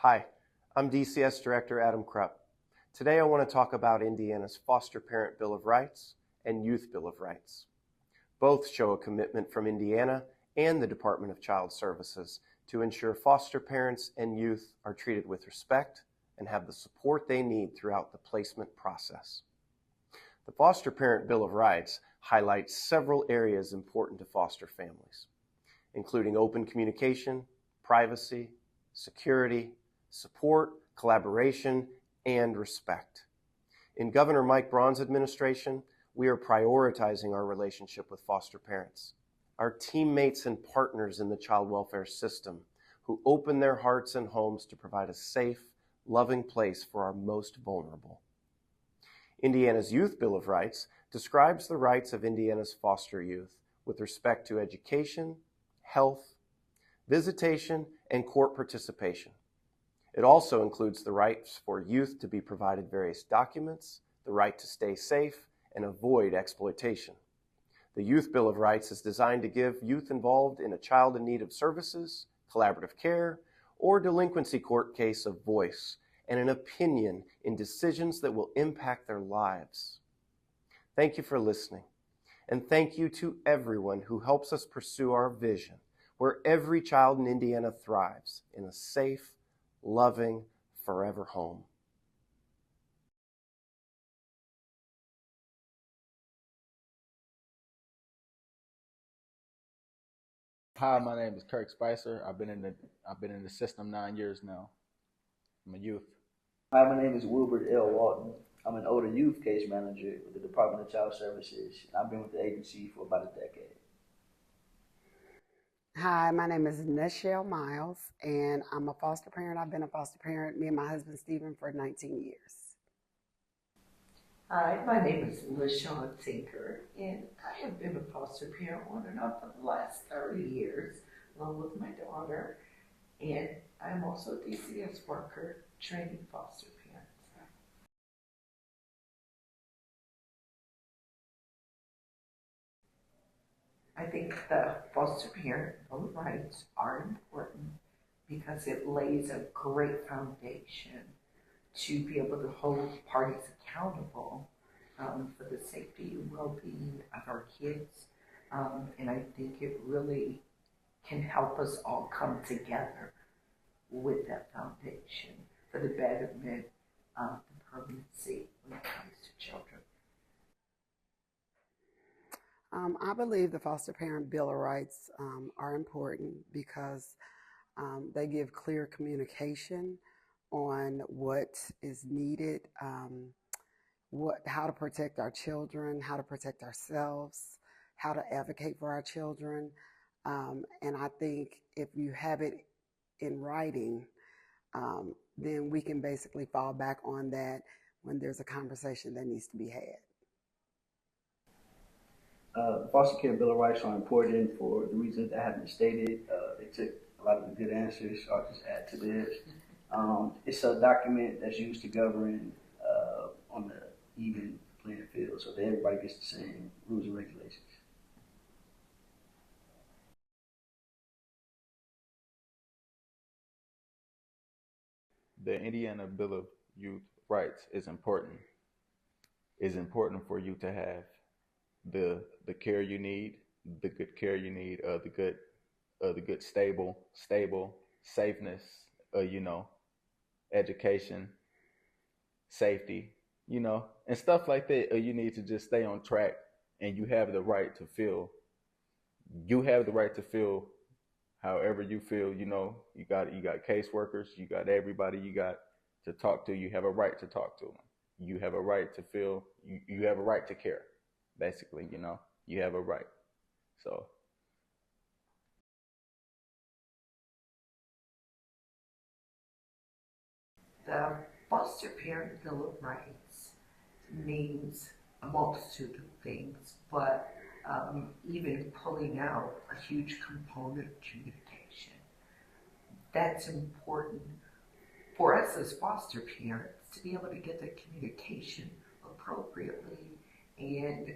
Hi, I'm DCS Director Adam Krupp. Today I want to talk about Indiana's Foster Parent Bill of Rights and Youth Bill of Rights. Both show a commitment from Indiana and the Department of Child Services to ensure foster parents and youth are treated with respect and have the support they need throughout the placement process. The Foster Parent Bill of Rights highlights several areas important to foster families, including open communication, privacy, security, support, collaboration, and respect. In Governor Mike Braun's administration, we are prioritizing our relationship with foster parents, our teammates and partners in the child welfare system who open their hearts and homes to provide a safe, loving place for our most vulnerable. Indiana's Youth Bill of Rights describes the rights of Indiana's foster youth with respect to education, health, visitation, and court participation. It also includes the rights for youth to be provided various documents, the right to stay safe, and avoid exploitation. The Youth Bill of Rights is designed to give youth involved in a child in need of services, collaborative care, or delinquency court case a voice and an opinion in decisions that will impact their lives. Thank you for listening, and thank you to everyone who helps us pursue our vision, where every child in Indiana thrives in a safe, loving, forever home. Hi, my name is Kirk Spicer. I've been in the system 9 years now. I'm a youth. Hi, my name is Wilbert L. Walton. I'm an older youth case manager with the Department of Child Services, and I've been with the agency for about a decade. Hi, my name is Nichelle Miles, and I'm a foster parent. I've been a foster parent, me and my husband Stephen, for 19 years. Hi, my name is LaShawn Tinker, and I have been a foster parent on and off for the last 30 years, along with my daughter, and I'm also a DCS worker training foster parents. I think the foster parent bill of rights are important because it lays a great foundation to be able to hold parties accountable for the safety and well-being of our kids. And I think it really can help us all come together with that foundation for the betterment of the permanency when it comes to children. I believe the Foster Parent Bill of Rights are important because they give clear communication on what is needed, how to protect our children, how to protect ourselves, how to advocate for our children. And I think if you have it in writing, then we can basically fall back on that when there's a conversation that needs to be had. The Foster Care Bill of Rights are important for the reasons that have been stated. They took a lot of the good answers, so I'll just add to this. It's a document that's used to govern on the even playing field so that everybody gets the same rules and regulations. The Indiana Bill of Youth Rights is important. It's important for you to have the care you need, the good care you need, the good stable safeness, education, safety, and stuff like that. You need to just stay on track, and you have the right to feel. You have the right to feel however you feel. You got caseworkers, you got everybody you got to talk to. You have a right to talk to them. You have a right to feel. You have a right to care. Basically, you have a right. So. The foster parent bill of rights means a multitude of things, but even pulling out a huge component of communication. That's important for us as foster parents to be able to get the communication appropriately and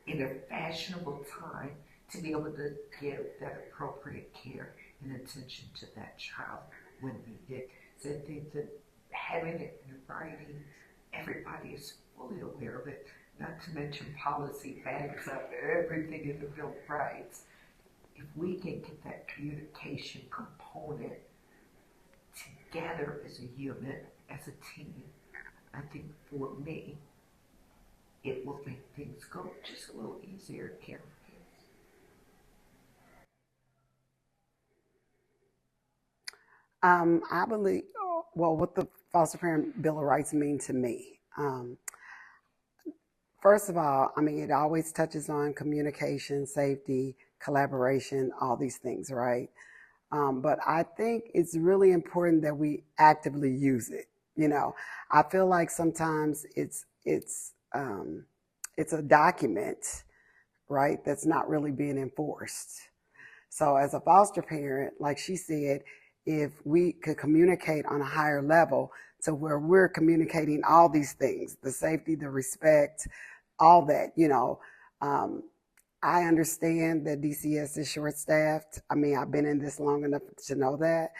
in a fashionable time to be able to give that appropriate care and attention to that child when needed. So that having it in writing, everybody is fully aware of it. Not to mention policy backs up everything in the Bill of Rights. If we can get that communication component together as a unit, as a team, I think for me, it will make things go just a little easier to care for kids. I believe, well, what the foster parent Bill of Rights mean to me. First of all, I mean, it always touches on communication, safety, collaboration, all these things, right? But I think it's really important that we actively use it. You know, I feel like sometimes it's a document, right, that's not really being enforced. So as a foster parent, like she said, if we could communicate on a higher level to where we're communicating all these things, the safety, the respect, all that, you know, I understand that DCS is short-staffed. I mean, I've been in this long enough to know that.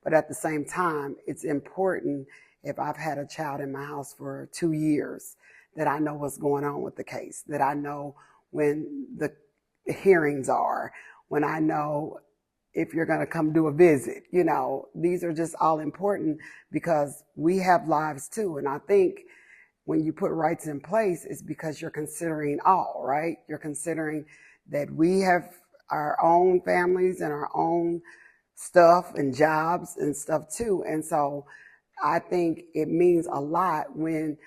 But at the same time, it's important if I've had a child in my house for 2 years that I know what's going on with the case, that I know when the hearings are, when I know if you're going to come do a visit. You know, these are just all important because we have lives too. And I think when you put rights in place, it's because you're considering all, right? You're considering that we have our own families and our own stuff and jobs and stuff too. And so I think it means a lot when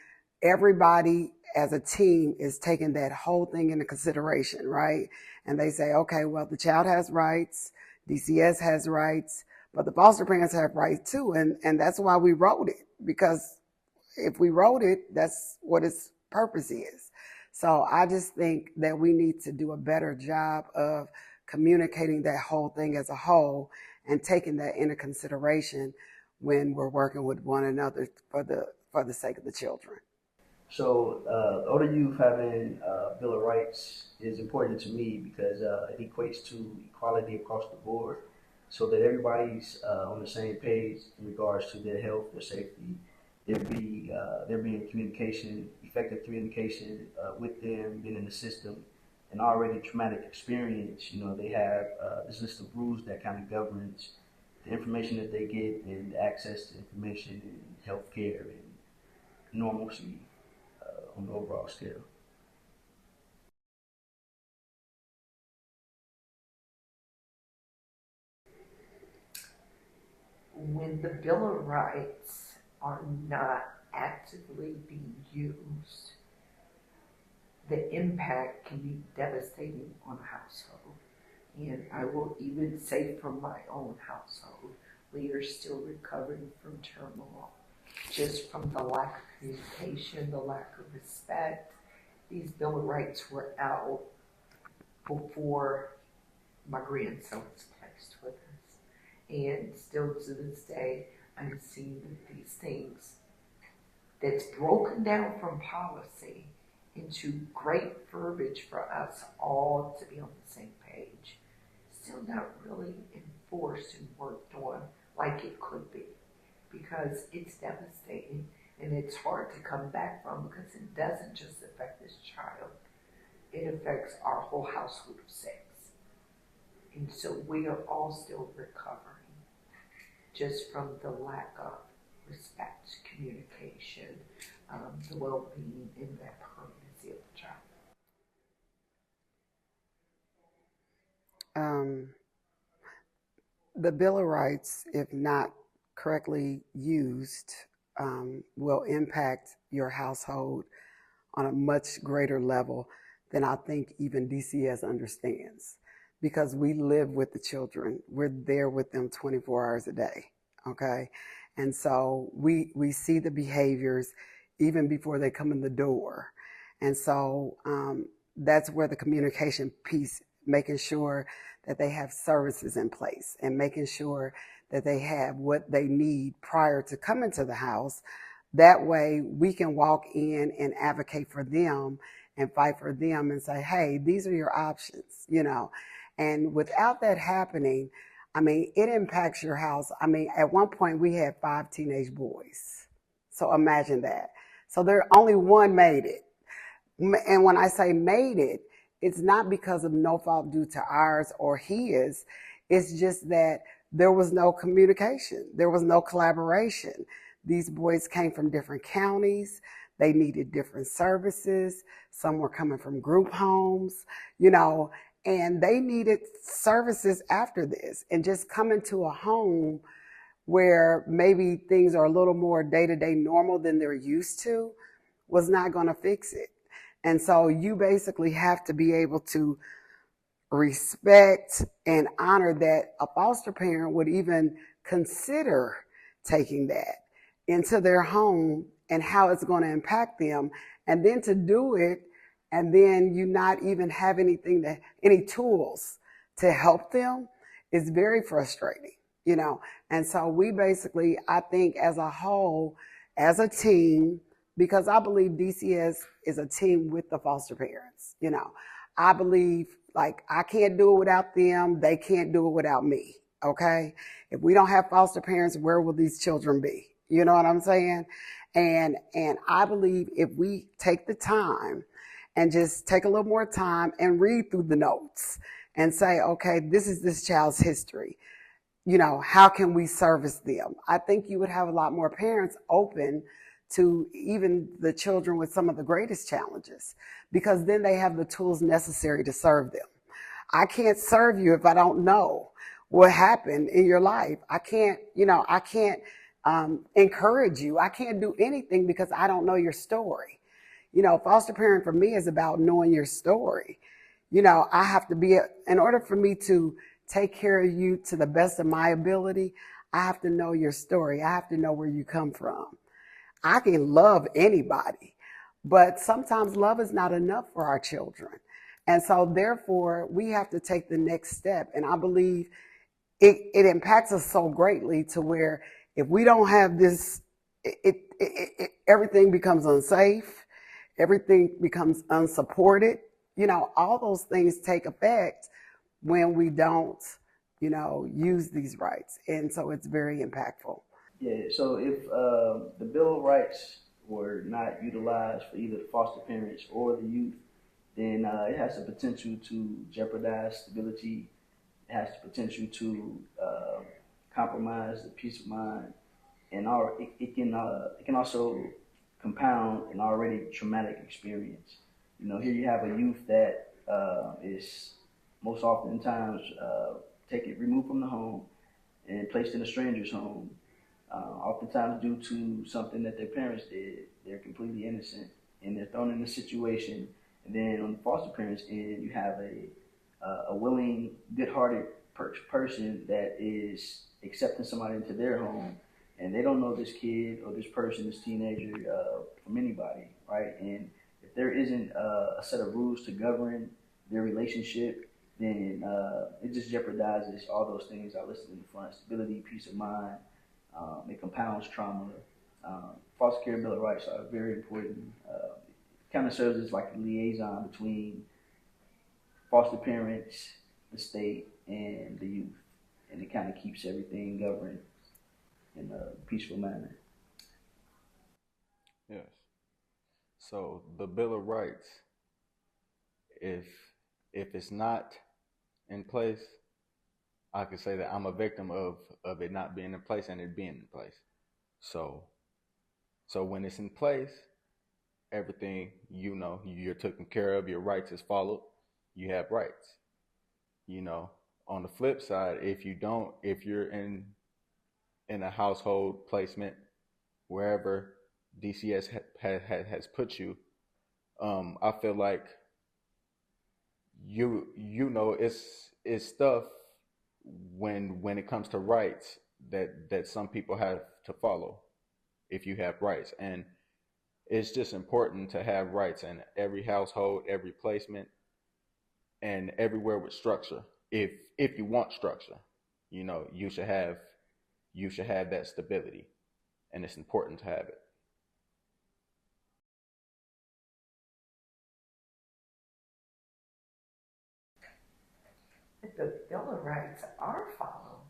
everybody as a team is taking that whole thing into consideration, right? And they say, okay, well, the child has rights, DCS has rights, but the foster parents have rights too. And that's why we wrote it, because if we wrote it, that's what its purpose is. So I just think that we need to do a better job of communicating that whole thing as a whole and taking that into consideration when we're working with one another for the sake of the children. So, older youth having Bill of Rights is important to me because it equates to equality across the board, so that everybody's on the same page in regards to their health, their safety. There being communication, effective communication with them, being in the system, an already traumatic experience. You know, they have this list of rules that kind of governs the information that they get and access to information and healthcare and normalcy on the overall scale. When the Bill of Rights are not actively being used, the impact can be devastating on a household. And I will even say from my own household, we are still recovering from turmoil, just from the lack of communication, the lack of respect. These Bill of Rights were out before my grandson was placed with us. And still to this day, I'm seeing these things that's broken down from policy into great verbiage for us all to be on the same page. Still not really enforced and worked on like it could be, because it's devastating and it's hard to come back from, because it doesn't just affect this child, it affects our whole household of 6. And so we are all still recovering just from the lack of respect, communication, the well-being, and that permanency of the child. The Bill of Rights, if not correctly used, will impact your household on a much greater level than I think even DCS understands, because we live with the children. We're there with them 24 hours a day, okay? And so we see the behaviors even before they come in the door. And so that's where the communication piece, making sure that they have services in place and making sure that they have what they need prior to coming to the house. That way we can walk in and advocate for them and fight for them and say, hey, these are your options, you know. And without that happening, I mean, it impacts your house. I mean, at one point we had 5 teenage boys. So imagine that. So there only one made it. And when I say made it, it's not because of no fault due to ours or his. It's just that there was no communication. There was no collaboration. These boys came from different counties. They needed different services. Some were coming from group homes, you know, and they needed services after this. And just coming to a home where maybe things are a little more day-to-day normal than they're used to was not going to fix it. And so you basically have to be able to respect and honor that a foster parent would even consider taking that into their home and how it's going to impact them. And then to do it, and then you not even have any tools to help them is very frustrating, you know. And so we basically, I think as a whole, as a team, because I believe DCS is a team with the foster parents, you know. I believe, like, I can't do it without them. They can't do it without me, okay? If we don't have foster parents, where will these children be? You know what I'm saying? And I believe if we take the time and just take a little more time and read through the notes and say, okay, this is this child's history. You know, how can we service them? I think you would have a lot more parents open to even the children with some of the greatest challenges, because then they have the tools necessary to serve them. I can't serve you if I don't know what happened in your life. I can't encourage you. I can't do anything because I don't know your story. You know, foster parent for me is about knowing your story. You know, I have to in order for me to take care of you to the best of my ability, I have to know your story. I have to know where you come from. I can love anybody, but sometimes love is not enough for our children. And so therefore we have to take the next step. And I believe it impacts us so greatly to where if we don't have this, everything becomes unsafe. Everything becomes unsupported. You know, all those things take effect when we don't, you know, use these rights. And so it's very impactful. Yeah, so if the Bill of Rights were not utilized for either the foster parents or the youth, then it has the potential to jeopardize stability. It has the potential to compromise the peace of mind, and it can also compound an already traumatic experience. You know, here you have a youth that is most oftentimes removed from the home and placed in a stranger's home. Oftentimes due to something that their parents did. They're completely innocent and they're thrown in a situation. And then on the foster parents' end, you have a willing, good-hearted person that is accepting somebody into their home, and they don't know this kid or this person, this teenager, from anybody, right? And if there isn't a set of rules to govern their relationship, then it just jeopardizes all those things I listed in the front: stability, peace of mind. It compounds trauma. Foster care Bill of Rights are very important. Kind of serves as like a liaison between foster parents, the state, and the youth, and it kind of keeps everything governed in a peaceful manner. Yes. So the Bill of Rights, if it's not in place, I could say that I'm a victim of it not being in place and it being in place. So when it's in place, everything, you know, you're taken care of, your rights is followed, you have rights. You know, on the flip side, if you're in a household placement wherever DCS has put you, I feel like you know it's stuff when it comes to rights that some people have to follow if you have rights. And it's just important to have rights in every household, every placement, and everywhere with structure. If you want structure, you know, you should have that stability, and it's important to have it. The Bill of Rights are followed,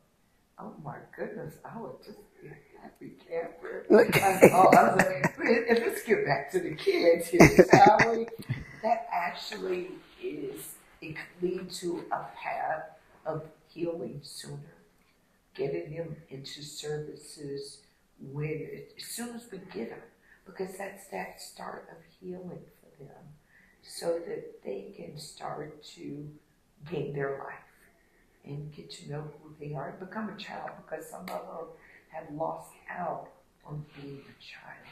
Oh my goodness, I would just be a happy camper. Look. I was like, and let's get back to the kids here, shall we? That actually it could lead to a path of healing sooner. Getting them into services as soon as we get them, because that's that start of healing for them, so that they can start to gain their life and get to know who they are and become a child, because some of them have lost out on being a child.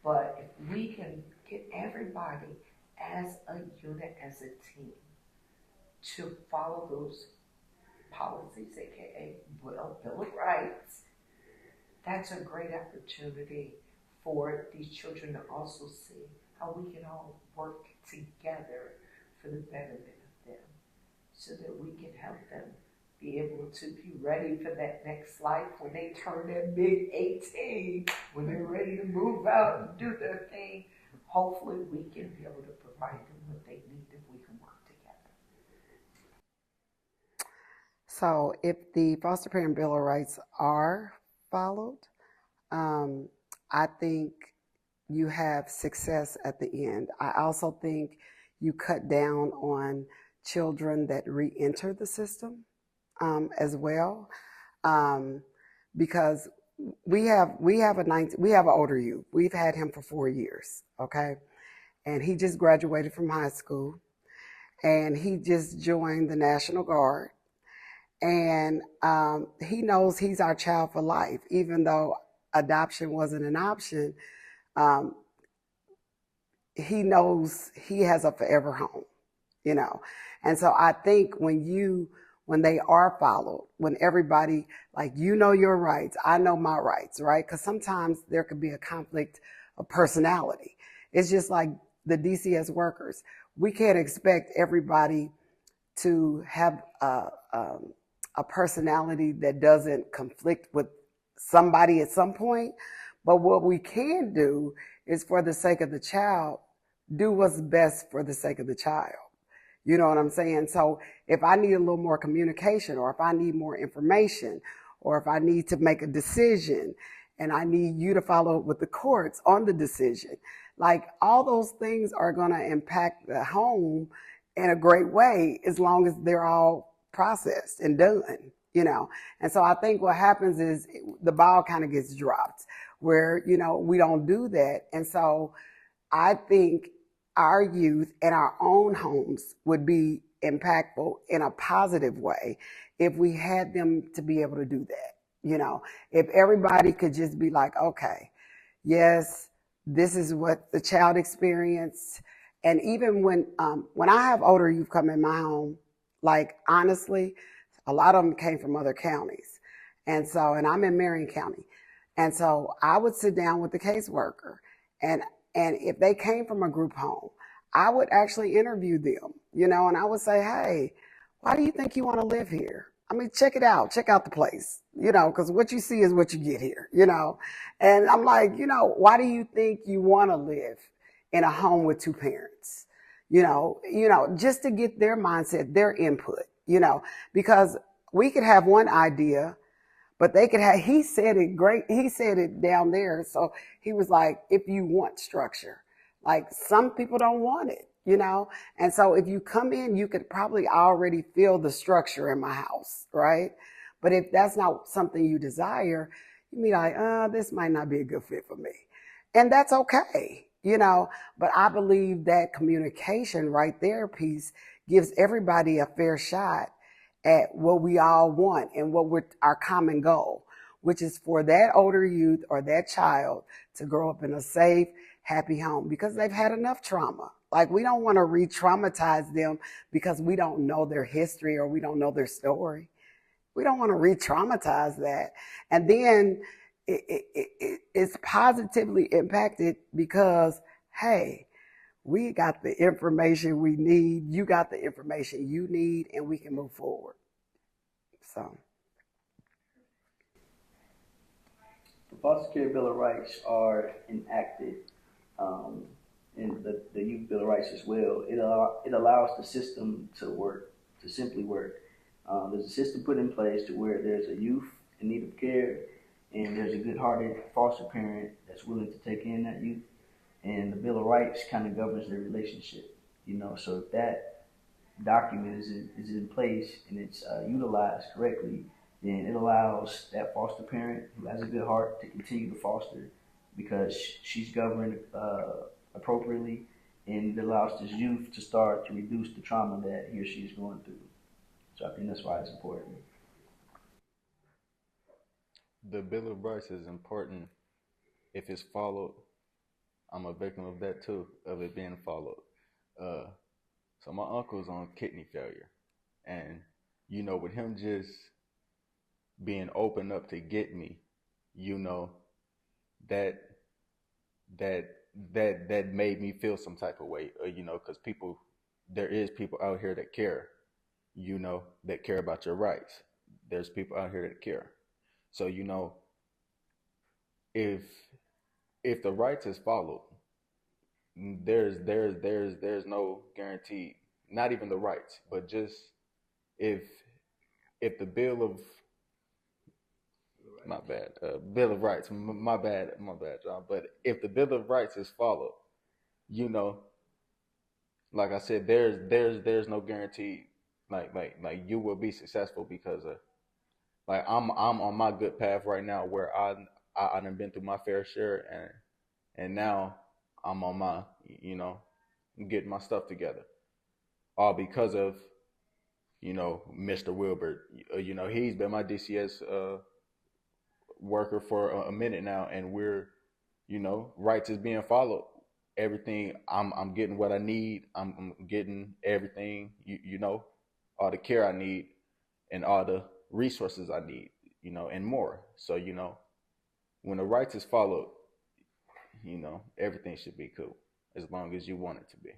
But if we can get everybody as a unit, as a team, to follow those policies, aka Bill of Rights, that's a great opportunity for these children to also see how we can all work together for the betterment of them, so that we can help them be able to be ready for that next life when they turn that big 18, when they're ready to move out and do their thing. Hopefully we can be able to provide them what they need if we can work together. So if the foster parent bill of rights are followed, I think you have success at the end. I also think you cut down on children that re-enter the system as well, because we have an older youth. We've had him for 4 years, okay, and he just graduated from high school, and he just joined the National Guard, and he knows he's our child for life, even though adoption wasn't an option. He knows he has a forever home, you know. And so I think when they are followed, when everybody, like, you know your rights, I know my rights, right? Because sometimes there could be a conflict of personality. It's just like the DCS workers. We can't expect everybody to have a personality that doesn't conflict with somebody at some point. But what we can do is, for the sake of the child, do what's best for the sake of the child. You know what I'm saying? So if I need a little more communication, or if I need more information, or if I need to make a decision and I need you to follow up with the courts on the decision, like, all those things are going to impact the home in a great way, as long as they're all processed and done, you know. And so I think what happens is the ball kind of gets dropped, where, you know, we don't do that. And so I think our youth and our own homes would be impactful in a positive way if we had them to be able to do that. You know, if everybody could just be like, okay, yes, this is what the child experienced. And even when I have older youth come in my home, like, honestly, a lot of them came from other counties. And I'm in Marion County. And so I would sit down with the caseworker, and if they came from a group home, I would actually interview them, you know, and I would say, hey, why do you think you want to live here? I mean, check it out. Check out the place, you know, because what you see is what you get here, you know. And I'm like, you know, why do you think you want to live in a home with two parents? You know, just to get their mindset, their input, you know, because we could have one idea, but they could have, he said it great. He said it down there. So he was like, if you want structure, like, some people don't want it, you know? And so if you come in, you could probably already feel the structure in my house, right? But if that's not something you desire, you be like, this might not be a good fit for me. And that's okay, you know? But I believe that communication right there piece gives everybody a fair shot at what we all want and what our common goal, which is for that older youth or that child to grow up in a safe, happy home, because they've had enough trauma. Like, we don't want to re-traumatize them because we don't know their history or we don't know their story. We don't want to re-traumatize that. And then it's positively impacted because, hey, we got the information we need, you got the information you need, and we can move forward. So, the Foster Care Bill of Rights are enacted in the Youth Bill of Rights as well. It allows the system to work, to simply work. There's a system put in place to where there's a youth in need of care, and there's a good-hearted foster parent that's willing to take in that youth, and the Bill of Rights kind of governs their relationship. So if that document is in place and it's utilized correctly, then it allows that foster parent who has a good heart to continue to foster because she's governed appropriately, and it allows this youth to start to reduce the trauma that he or she is going through. So I think that's why it's important. The Bill of Rights is important if it's followed. I'm a victim of that too, of it being followed. So my uncle's on kidney failure, and with him just being open up to get me, that that made me feel some type of way, because there is people out here that care, that care about your rights. There's people out here that care. So if the rights is followed, there's no guarantee, not even the rights, but just if the Bill of Rights, my bad, John. But if the Bill of Rights is followed, you know, like I said, there's no guarantee, like you will be successful because of, like I'm on my good path right now where I done been through my fair share, and now I'm on my, getting my stuff together, all because of, Mr. Wilbert. He's been my DCS worker for a minute now, and we're, rights is being followed. Everything, I'm getting what I need. I'm getting everything, all the care I need and all the resources I need, and more. So, when the rights is followed, everything should be cool as long as you want it to be.